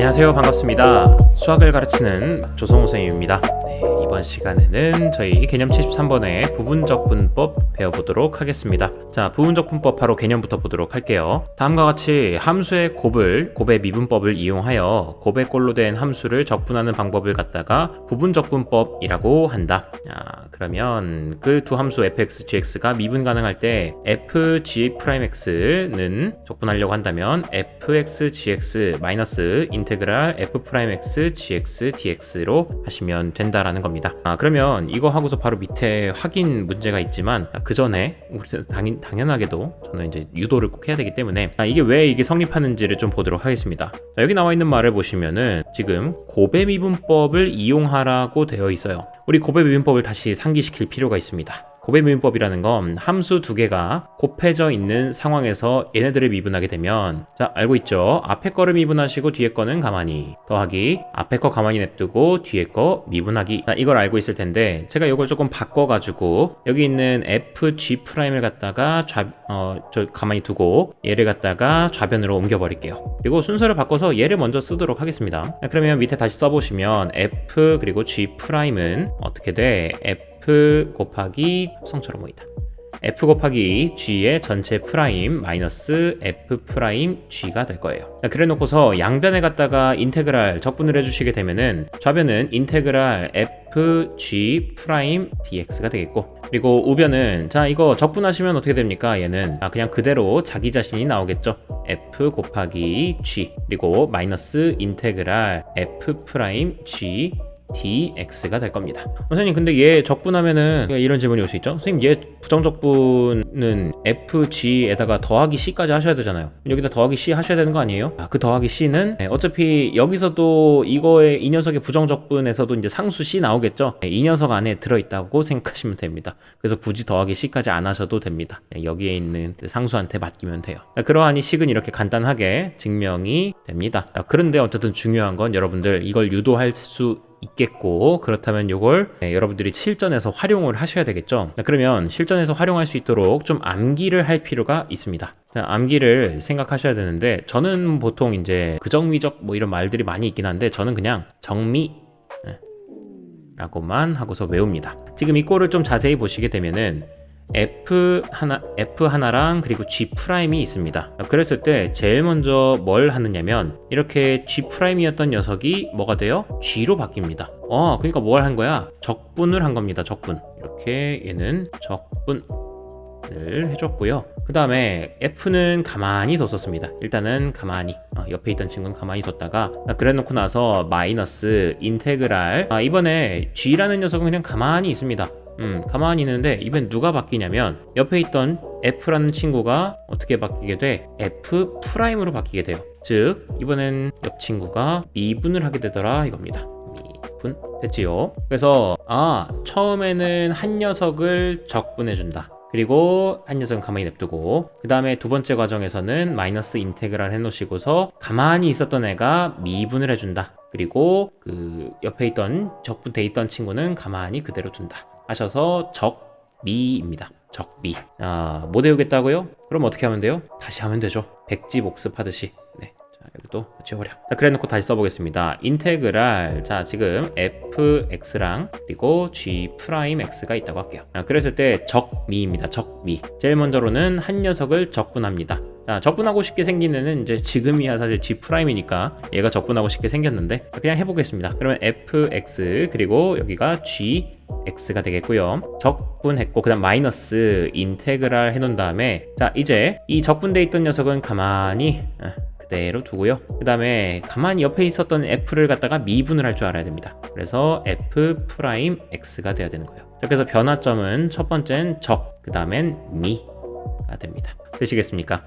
안녕하세요. 반갑습니다. 수학을 가르치는 조성우 선생님입니다. 이번 시간에는 저희 개념 73번의 부분적 분법 배워보도록 하겠습니다. 자, 부분적 분법 바로 개념부터 보도록 할게요. 다음과 같이 함수의 곱의 미분법을 이용하여 곱의 꼴로 된 함수를 적분하는 방법을 갖다가 부분적 분법이라고 한다. 그러면 그 두 함수 fx, gx가 미분 가능할 때 fg'(x는) 적분하려고 한다면 fx, gx 마이너스 인테그랄 f'(x, gx, dx로 하시면 된다라는 겁니다. 그러면 이거 하고서 바로 밑에 확인 문제가 있지만 그 전에 당연하게도 저는 이제 유도를 꼭 해야 되기 때문에 이게 왜 이게 성립하는지를 좀 보도록 하겠습니다. 여기 나와 있는 말을 보시면은 지금 곱의 미분법을 이용하라고 되어 있어요. 우리 곱의 미분법을 다시 상기시킬 필요가 있습니다. 곱의 미분법이라는 건 함수 두 개가 곱해져 있는 상황에서 얘네들을 미분하게 되면, 자, 알고 있죠? 앞에 거를 미분하시고 뒤에 거는 가만히 더하기, 앞에 거 가만히 냅두고 뒤에 거 미분하기. 이걸 알고 있을 텐데 제가 이걸 조금 바꿔가지고 여기 있는 fg'을 갖다가 저 가만히 두고 얘를 갖다가 좌변으로 옮겨버릴게요. 그리고 순서를 바꿔서 얘를 먼저 쓰도록 하겠습니다. 그러면 밑에 다시 써보시면 f 그리고 g'은 어떻게 돼? f 곱하기 합성처럼 보인다. f 곱하기 g의 전체 프라임 마이너스 f 프라임 g가 될 거예요. 그래 놓고서 양변에 갖다가 인테그랄 적분을 해주시게 되면은 좌변은 인테그랄 f g 프라임 dx가 되겠고, 그리고 우변은, 자, 이거 적분하시면 어떻게 됩니까? 얘는 그냥 그대로 자기 자신이 나오겠죠. f 곱하기 g 그리고 마이너스 인테그랄 f 프라임 g dx가 될 겁니다. 선생님, 근데 얘 적분하면은 이런 질문이 올 수 있죠. 선생님, 얘 부정적분은 fg에다가 더하기 c까지 하셔야 되잖아요. 여기다 더하기 c 하셔야 되는 거 아니에요? 그 더하기 c는 어차피 여기서도 이 녀석의 부정적분에서도 이제 상수 c 나오겠죠. 이 녀석 안에 들어있다고 생각하시면 됩니다. 그래서 굳이 더하기 c까지 안 하셔도 됩니다. 여기에 있는 상수한테 맡기면 돼요. 그러하니 식은 이렇게 간단하게 증명이 됩니다. 그런데 어쨌든 중요한 건 여러분들 이걸 유도할 수 있겠고, 그렇다면 이걸 여러분들이 실전에서 활용을 하셔야 되겠죠. 그러면 실전에서 활용할 수 있도록 좀 암기를 할 필요가 있습니다. 자, 암기를 생각하셔야 되는데, 저는 보통 이제 그정미적 뭐 이런 말들이 많이 있긴 한데 저는 그냥 정미 라고만 하고서 외웁니다. 지금 이 꼴을 좀 자세히 보시게 되면은 f 하나랑 그리고 g 프라임이 있습니다. 그랬을 때 제일 먼저 뭘 하느냐면 이렇게 g 프라임이었던 녀석이 뭐가 돼요? g로 바뀝니다. 그러니까 뭘 한 거야? 적분을 한 겁니다. 적분. 이렇게 얘는 적분을 해줬고요. 그 다음에 f는 가만히 뒀었습니다. 일단은 가만히 옆에 있던 친구는 가만히 뒀다가 그래 놓고 나서 마이너스 인테그랄, 이번에 g라는 녀석은 그냥 가만히 있습니다. 가만히 있는데 이번엔 누가 바뀌냐면 옆에 있던 f라는 친구가 어떻게 바뀌게 돼? f 프라임으로 바뀌게 돼요. 즉 이번엔 옆 친구가 미분을 하게 되더라 이겁니다. 미분 됐지요? 그래서 처음에는 한 녀석을 적분해준다. 그리고 한 녀석은 가만히 냅두고, 그 다음에 두 번째 과정에서는 마이너스 인테그랄 해놓으시고서 가만히 있었던 애가 미분을 해준다. 그리고 그 옆에 있던 적분돼 있던 친구는 가만히 그대로 둔다 하셔서 적미입니다. 적미. 못 외우겠다고요? 그럼 어떻게 하면 돼요? 다시 하면 되죠. 백지 복습하듯이. 네. 자, 여기도 지워버려. 자, 그래 놓고 다시 써보겠습니다. 인테그랄. 자, 지금 fx랑 그리고 g 프라임 x가 있다고 할게요. 그랬을 때 적미입니다. 적미. 제일 먼저로는 한 녀석을 적분합니다. 자, 적분하고 쉽게 생긴 애는 이제 지금이야 사실 g 프라임이니까 얘가 적분하고 쉽게 생겼는데 그냥 해보겠습니다. 그러면 fx 그리고 여기가 g x가 되겠고요. 적분했고 그 다음 마이너스 인테그랄 해놓은 다음에, 자, 이제 이 적분돼 있던 녀석은 가만히 그대로 두고요. 그 다음에 가만히 옆에 있었던 f를 갖다가 미분을 할 줄 알아야 됩니다. 그래서 f 프라임 x가 돼야 되는 거예요. 그래서 변화점은 첫 번째는 적, 그 다음엔 미가 됩니다. 되시겠습니까?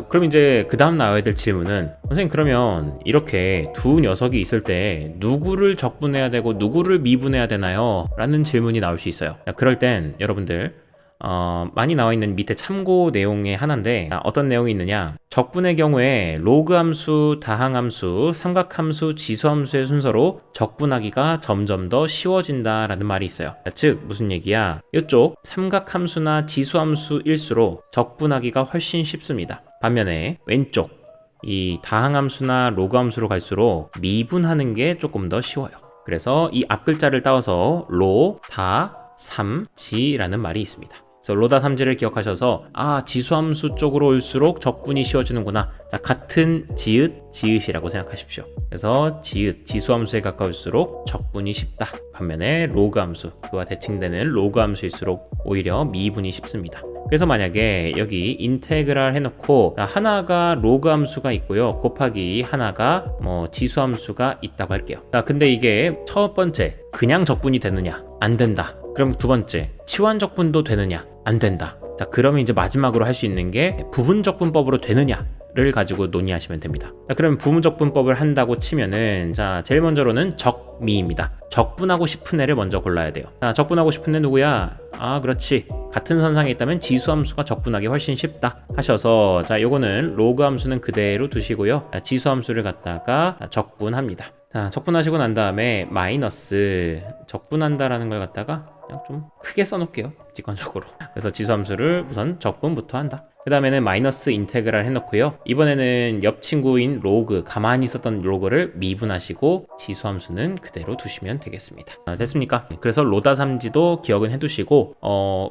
그럼 이제 그 다음 나와야 될 질문은, 선생님, 그러면 이렇게 두 녀석이 있을 때 누구를 적분해야 되고 누구를 미분해야 되나요? 라는 질문이 나올 수 있어요. 그럴 땐 여러분들 많이 나와 있는 밑에 참고 내용의 하나인데, 어떤 내용이 있느냐, 적분의 경우에 로그 함수, 다항 함수, 삼각 함수, 지수 함수의 순서로 적분하기가 점점 더 쉬워진다 라는 말이 있어요. 즉 무슨 얘기야, 이쪽 삼각 함수나 지수 함수일수록 적분하기가 훨씬 쉽습니다. 반면에 왼쪽 이 다항함수나 로그함수로 갈수록 미분하는 게 조금 더 쉬워요. 그래서 이 앞글자를 따와서 로, 다, 삼, 지라는 말이 있습니다. 그래서 로다 삼지를 기억하셔서 지수함수 쪽으로 올수록 적분이 쉬워지는구나. 자, 같은 지읒, 지읒이라고 생각하십시오. 그래서 지읒, 지수함수에 가까울수록 적분이 쉽다. 반면에 로그함수, 그와 대칭되는 로그함수일수록 오히려 미분이 쉽습니다. 그래서 만약에 여기 인테그랄 해놓고 하나가 로그함수가 있고요, 곱하기 하나가 지수함수가 있다고 할게요. 근데 이게 첫 번째 그냥 적분이 되느냐? 안 된다. 그럼 두 번째 치환 적분도 되느냐? 안 된다. 자, 그러면 이제 마지막으로 할 수 있는 게 부분 적분법으로 되느냐를 가지고 논의하시면 됩니다. 자, 그럼 부분 적분법을 한다고 치면은 자, 제일 먼저로는 적미입니다. 적분하고 싶은 애를 먼저 골라야 돼요. 자, 적분하고 싶은 애 누구야? 그렇지. 같은 선상에 있다면 지수함수가 적분하기 훨씬 쉽다 하셔서, 자, 요거는 로그함수는 그대로 두시고요. 자, 지수함수를 갖다가 적분합니다. 자, 적분하시고 난 다음에 마이너스 적분한다라는 걸 갖다가 그냥 좀 크게 써놓을게요, 직관적으로. 그래서 지수함수를 우선 적분부터 한다. 그 다음에는 마이너스 인테그랄 해놓고요. 이번에는 옆 친구인 로그, 가만히 있었던 로그를 미분하시고 지수함수는 그대로 두시면 되겠습니다. 됐습니까? 그래서 로다삼지도 기억은 해두시고,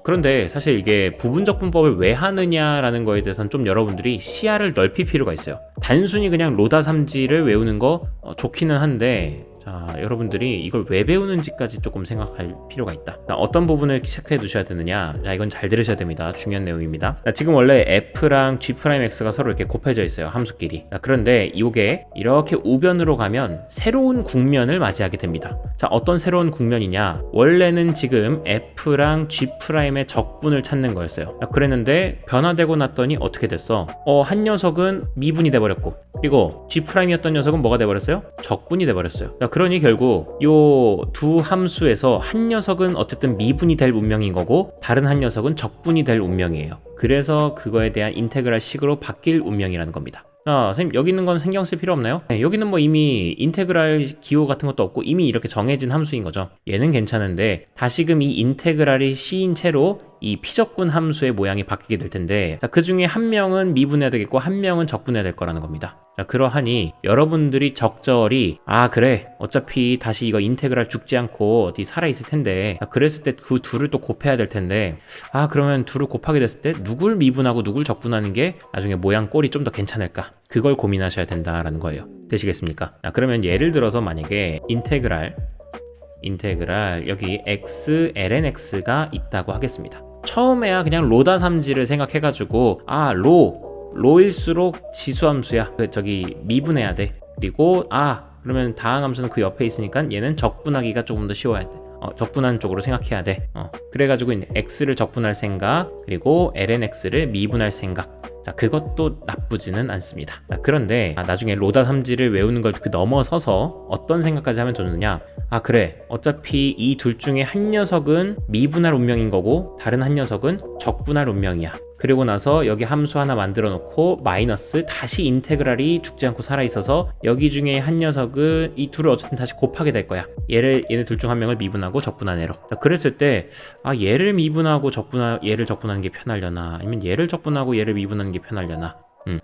그런데 사실 이게 부분적분법을 왜 하느냐라는 거에 대해서는 좀 여러분들이 시야를 넓힐 필요가 있어요. 단순히 그냥 로다삼지를 외우는 거 좋기는 한데, 자, 여러분들이 이걸 왜 배우는지까지 조금 생각할 필요가 있다. 자, 어떤 부분을 체크해 두셔야 되느냐? 자, 이건 잘 들으셔야 됩니다. 중요한 내용입니다. 자, 지금 원래 f랑 g'x가 서로 이렇게 곱해져 있어요, 함수끼리. 자, 그런데 이게 이렇게 우변으로 가면 새로운 국면을 맞이하게 됩니다. 자, 어떤 새로운 국면이냐? 원래는 지금 f랑 g'의 적분을 찾는 거였어요. 자, 그랬는데 변화되고 났더니 어떻게 됐어? 한 녀석은 미분이 돼버렸고, 그리고 g'이었던 녀석은 뭐가 돼버렸어요? 적분이 돼버렸어요. 자, 그러니 결국 요 두 함수에서 한 녀석은 어쨌든 미분이 될 운명인 거고, 다른 한 녀석은 적분이 될 운명이에요. 그래서 그거에 대한 인테그랄 식으로 바뀔 운명이라는 겁니다. 선생님, 여기 있는 건 신경 쓸 필요 없나요? 네, 여기는 뭐 이미 인테그랄 기호 같은 것도 없고 이미 이렇게 정해진 함수인 거죠. 얘는 괜찮은데 다시금 이 인테그랄이 C인 채로 이 피적분 함수의 모양이 바뀌게 될 텐데, 자, 그 중에 한 명은 미분해야 되겠고 한 명은 적분해야 될 거라는 겁니다. 자, 그러하니 여러분들이 적절히 그래, 어차피 다시 이거 인테그랄 죽지 않고 어디 살아있을 텐데, 그랬을 때 그 둘을 또 곱해야 될 텐데, 그러면 둘을 곱하게 됐을 때 누굴 미분하고 누굴 적분하는 게 나중에 모양 꼴이 좀 더 괜찮을까, 그걸 고민하셔야 된다라는 거예요. 되시겠습니까? 자, 그러면 예를 들어서 만약에 인테그랄 여기 x lnx가 있다고 하겠습니다. 처음에야 그냥 로다삼지를 생각해가지고 로일수록 지수함수야, 저기 미분해야 돼. 그리고 그러면 다항함수는 그 옆에 있으니까 얘는 적분하기가 조금 더 쉬워야 돼. 적분한 쪽으로 생각해야 돼. 그래가지고 x를 적분할 생각, 그리고 lnx를 미분할 생각. 자, 그것도 나쁘지는 않습니다. 자, 그런데 나중에 로다삼지를 외우는 걸 그 넘어서서 어떤 생각까지 하면 좋느냐? 그래, 어차피 이 둘 중에 한 녀석은 미분할 운명인 거고 다른 한 녀석은 적분할 운명이야. 그리고 나서 여기 함수 하나 만들어 놓고 마이너스 다시 인테그랄이 죽지 않고 살아있어서 여기 중에 한 녀석은 이 둘을 어쨌든 다시 곱하게 될 거야. 얘네 둘 중 한 명을 미분하고 적분한 애로. 자, 그랬을 때 얘를 미분하고 얘를 적분하는 게 편하려나, 아니면 얘를 적분하고 얘를 미분하는 게 편하려나.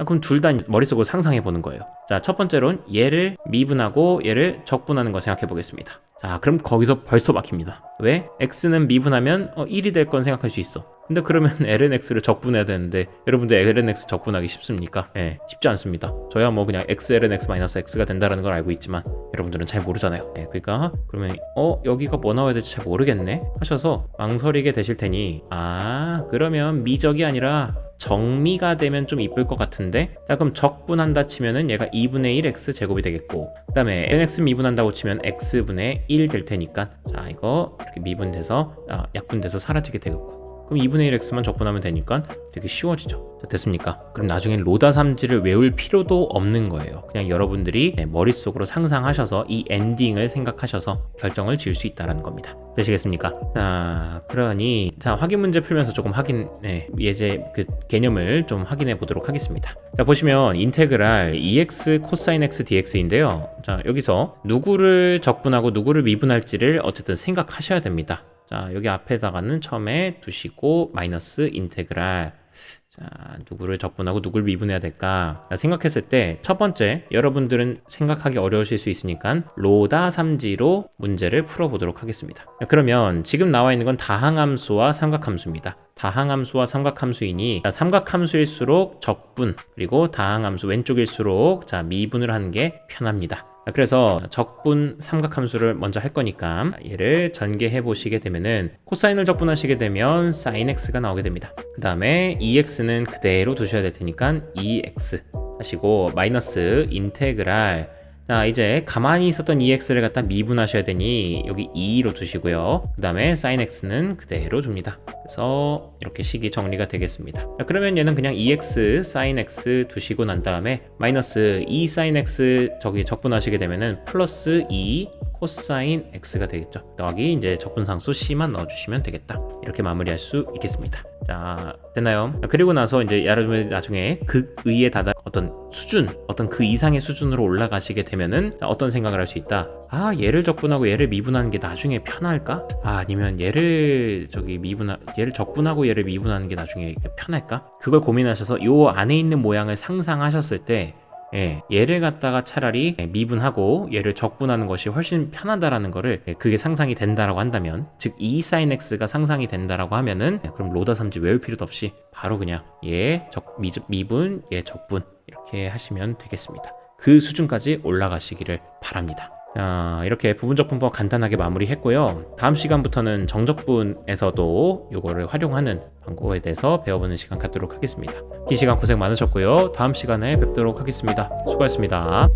그럼 둘 다 머릿속으로 상상해 보는 거예요. 자, 첫 번째로는 얘를 미분하고 얘를 적분하는 거 생각해 보겠습니다. 자, 그럼 거기서 벌써 막힙니다. 왜? x는 미분하면 1이 될 건 생각할 수 있어. 근데 그러면 lnx를 적분해야 되는데, 여러분들 lnx 적분하기 쉽습니까? 쉽지 않습니다. 저야 뭐 그냥 x lnx-x가 된다는 걸 알고 있지만 여러분들은 잘 모르잖아요. 그러니까 그러면 여기가 뭐 나와야 될지 잘 모르겠네 하셔서 망설이게 되실 테니, 그러면 미적이 아니라 정미가 되면 좀 이쁠 것 같은데, 자, 그럼 적분한다 치면은 얘가 2분의 1 x 제곱이 되겠고, 그 다음에 nx 미분한다고 치면 x분의 1 될 테니까, 자, 이거 이렇게 미분돼서 약분돼서 사라지게 되겠고, 그럼 2분의 1x만 적분하면 되니까 되게 쉬워지죠. 자, 됐습니까? 그럼 나중엔 로다삼지를 외울 필요도 없는 거예요. 그냥 여러분들이 머릿속으로 상상하셔서 이 엔딩을 생각하셔서 결정을 지을 수 있다는 겁니다. 되시겠습니까? 자, 그러니 확인 문제 풀면서 조금 예제 그 개념을 좀 확인해 보도록 하겠습니다. 자, 보시면 인테그랄 EX 코사인 X dx인데요. 자, 여기서 누구를 적분하고 누구를 미분할지를 어쨌든 생각하셔야 됩니다. 자, 여기 앞에다가는 처음에 두시고 마이너스 인테그랄. 자, 누구를 적분하고 누굴 미분해야 될까 생각했을 때 첫 번째, 여러분들은 생각하기 어려우실 수 있으니까 로다 삼지로 문제를 풀어보도록 하겠습니다. 그러면 지금 나와 있는 건 다항함수와 삼각함수입니다. 다항함수와 삼각함수이니 삼각함수일수록 적분, 그리고 다항함수 왼쪽일수록 미분을 하는 게 편합니다. 그래서 적분 삼각함수를 먼저 할 거니까 얘를 전개해 보시게 되면은 코사인을 적분하시게 되면 sin x가 나오게 됩니다. 그 다음에 2x는 그대로 두셔야 될 테니까 2x 하시고 마이너스 인테그랄, 자 이제 가만히 있었던 2x를 갖다 미분하셔야 되니 여기 2로 두시고요. 그 다음에 sin x는 그대로 줍니다. 그래서 이렇게 식이 정리가 되겠습니다. 자, 그러면 얘는 그냥 2x sin x 두시고 난 다음에 마이너스 2 sin x 저기 적분하시게 되면은 플러스 2 코사인 x가 되겠죠. 여기 이제 적분상수 c만 넣어주시면 되겠다. 이렇게 마무리할 수 있겠습니다. 자, 됐나요? 그리고 나서 이제 여러분이 나중에 극의에 다다 어떤 수준, 어떤 그 이상의 수준으로 올라가시게 되면은 어떤 생각을 할 수 있다. 아, 얘를 적분하고 얘를 미분하는 게 나중에 편할까? 아, 아니면 얘를 얘를 적분하고 얘를 미분하는 게 나중에 편할까? 그걸 고민하셔서 요 안에 있는 모양을 상상하셨을 때 얘를 갖다가 차라리 미분하고 얘를 적분하는 것이 훨씬 편하다라는 거를 그게 상상이 된다라고 한다면, 즉 2 sin x가 상상이 된다라고 하면은 그럼 로다 삼지 외울 필요도 없이 바로 그냥 얘 미분, 얘 적분 이렇게 하시면 되겠습니다. 그 수준까지 올라가시기를 바랍니다. 이렇게 부분적 분법 간단하게 마무리했고요. 다음 시간부터는 정적분에서도 요거를 활용하는 방법에 대해서 배워보는 시간 갖도록 하겠습니다. 긴 시간 고생 많으셨고요. 다음 시간에 뵙도록 하겠습니다. 수고하셨습니다.